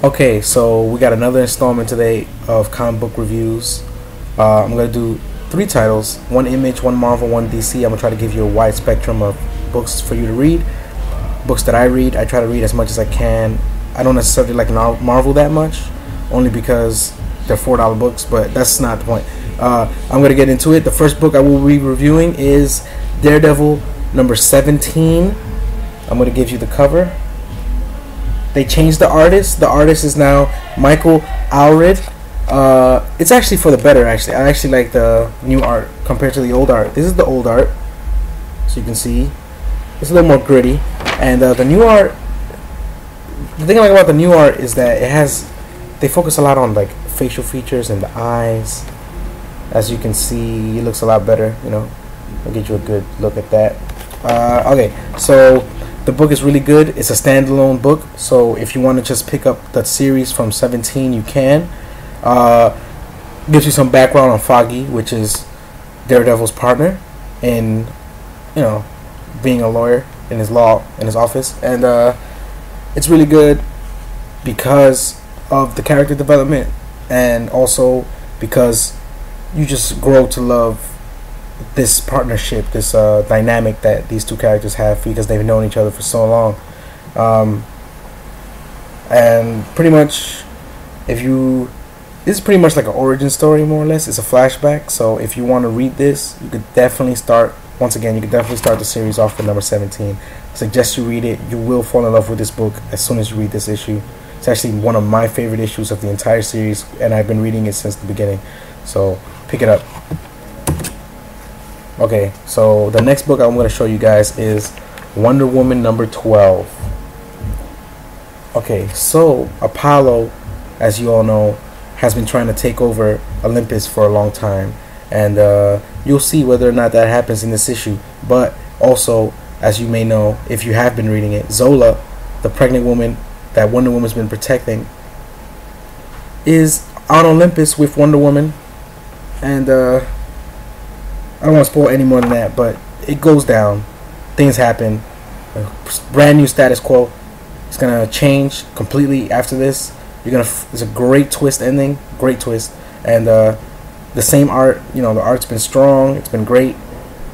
Okay, so we got another installment today of comic book reviews. I'm gonna do three titles: one Image, one Marvel, one DC. I'm gonna try to give you a wide spectrum of books for you to read. Books that I read, I try to read as much as I can. I don't necessarily like Marvel that much, only because they're $4 books, but that's not the point. I'm gonna get into it. The first book I will be reviewing is Daredevil number 17. I'm gonna give you the cover. They changed the artist. The artist is now Michael Allred. It's actually for the better. Actually, I actually like the new art compared to the old art. This is the old art, so you can see it's a little more gritty. And the new art, the thing I like about the new art is that they focus a lot on like facial features and the eyes. As you can see, it looks a lot better. I'll get you a good look at that. Okay, so the book is really good. It's a standalone book, so if you want to just pick up the series from 17, you can. Gives you some background on Foggy, which is Daredevil's partner in, being a lawyer in his office, and it's really good because of the character development, and also because you just grow to love this partnership, this dynamic that these two characters have because they've known each other for so long. And pretty much, this is pretty much like an origin story, more or less. It's a flashback, so if you want to read this, you could definitely start the series off with number 17. I suggest you read it. You will fall in love with this book as soon as you read this issue. It's actually one of my favorite issues of the entire series, and I've been reading it since the beginning, so pick it up. Okay, so the next book I'm going to show you guys is Wonder Woman number 12. Okay, so Apollo, as you all know, has been trying to take over Olympus for a long time, and you'll see whether or not that happens in this issue. But also, as you may know, if you have been reading it, Zola, the pregnant woman that Wonder Woman's been protecting, is on Olympus with Wonder Woman, and I don't want to spoil any more than that, but it goes down. Things happen. A brand new status quo. It's gonna change completely after this. It's a great twist ending, great twist, and the same art. The art's been strong. It's been great.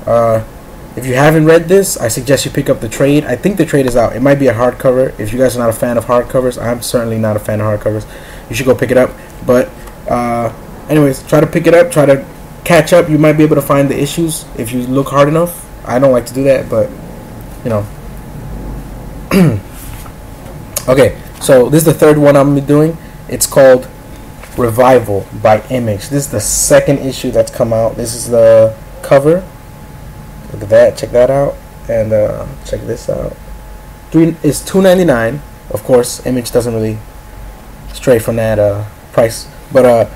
If you haven't read this, I suggest you pick up the trade. I think the trade is out. It might be a hardcover. If you guys are not a fan of hardcovers, I'm certainly not a fan of hardcovers. You should go pick it up. But anyways, try to pick it up. Try to catch up. You might be able to find the issues if you look hard enough. I don't like to do that, but Okay, so this is the third one I'm doing. It's called Revival by Image. This is the second issue that's come out. This is the cover. Look at that. Check that out, and check this out. It's $2.99. Of course, Image doesn't really stray from that price, but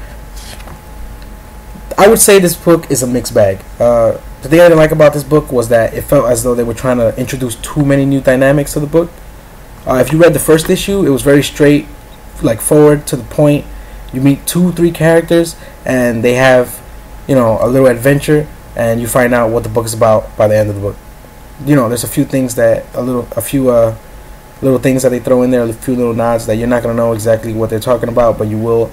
I would say this book is a mixed bag. The thing I didn't like about this book was that it felt as though they were trying to introduce too many new dynamics to the book. If you read the first issue, it was very straight, like forward to the point. You meet 2-3 characters, and they have, a little adventure, and you find out what the book is about by the end of the book. There's a few things a few little things that they throw in there, a few little nods that you're not gonna know exactly what they're talking about, but you will.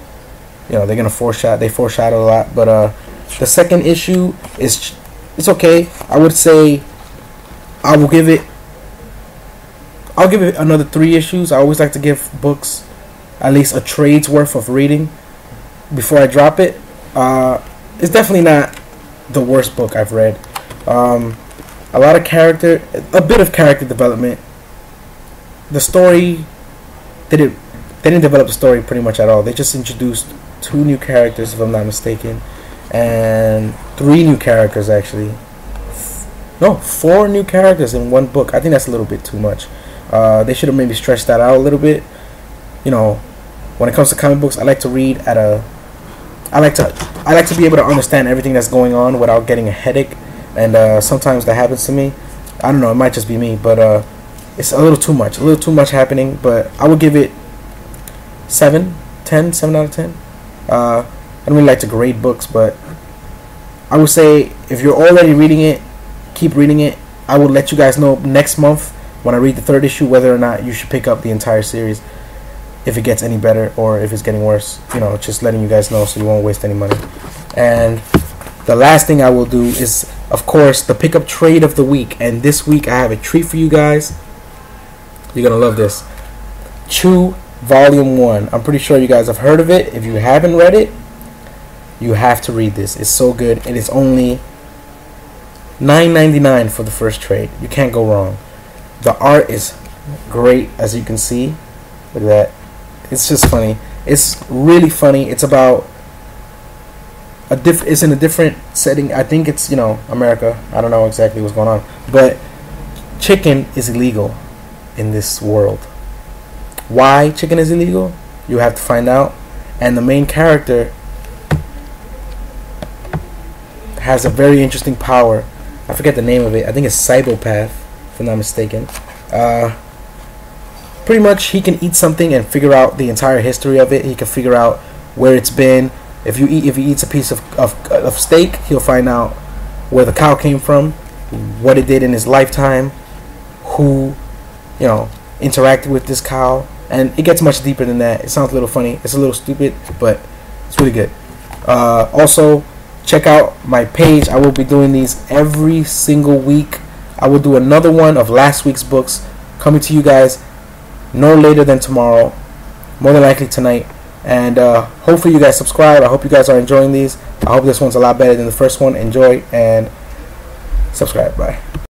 They're gonna foreshadow a lot. But the second issue it's okay. I would say I'll give it another 3 issues. I always like to give books at least a trade's worth of reading before I drop it. It's definitely not the worst book I've read. A bit of character development. The story, they didn't develop the story pretty much at all. They just introduced 2 new characters, if I'm not mistaken, and 3 new characters actually. No, 4 new characters in one book. I think that's a little bit too much. They should have maybe stretched that out a little bit. When it comes to comic books, I like to read I like to be able to understand everything that's going on without getting a headache, and sometimes that happens to me. I don't know, it might just be me, but it's a little too much happening. But I would give it 7 out of 10. I don't really like to grade books, but I would say if you're already reading it, keep reading it. I will let you guys know next month when I read the 3rd issue whether or not you should pick up the entire series. if it gets any better or if it's getting worse. You know, just letting you guys know so you won't waste any money. And the last thing I will do is, of course, the pickup trade of the week. And this week I have a treat for you guys. You're gonna love this. Chew Volume 1. I'm pretty sure you guys have heard of it. If you haven't read it, you have to read this. It's so good. It is only $9.99 for the first trade. You can't go wrong. The art is great, as you can see. Look at that. It's just funny. It's really funny. It's about it's in a different setting. I think it's, you know, America. I don't know exactly what's going on, but chicken is illegal in this world. Why chicken is illegal? You have to find out. And the main character has a very interesting power. I forget the name of it. I think it's Cybopath, if I'm not mistaken. Pretty much he can eat something and figure out the entire history of it. He can figure out where it's been. If he eats a piece of steak, he'll find out where the cow came from, what it did in his lifetime, who, you know, interacted with this cow, and it gets much deeper than that. It sounds a little funny. It's a little stupid, but it's really good. Also, check out my page. I will be doing these every single week. I will do another one of last week's books coming to you guys no later than tomorrow, more than likely tonight. And hopefully you guys subscribe. I hope you guys are enjoying these. I hope this one's a lot better than the first one. Enjoy and subscribe. Bye.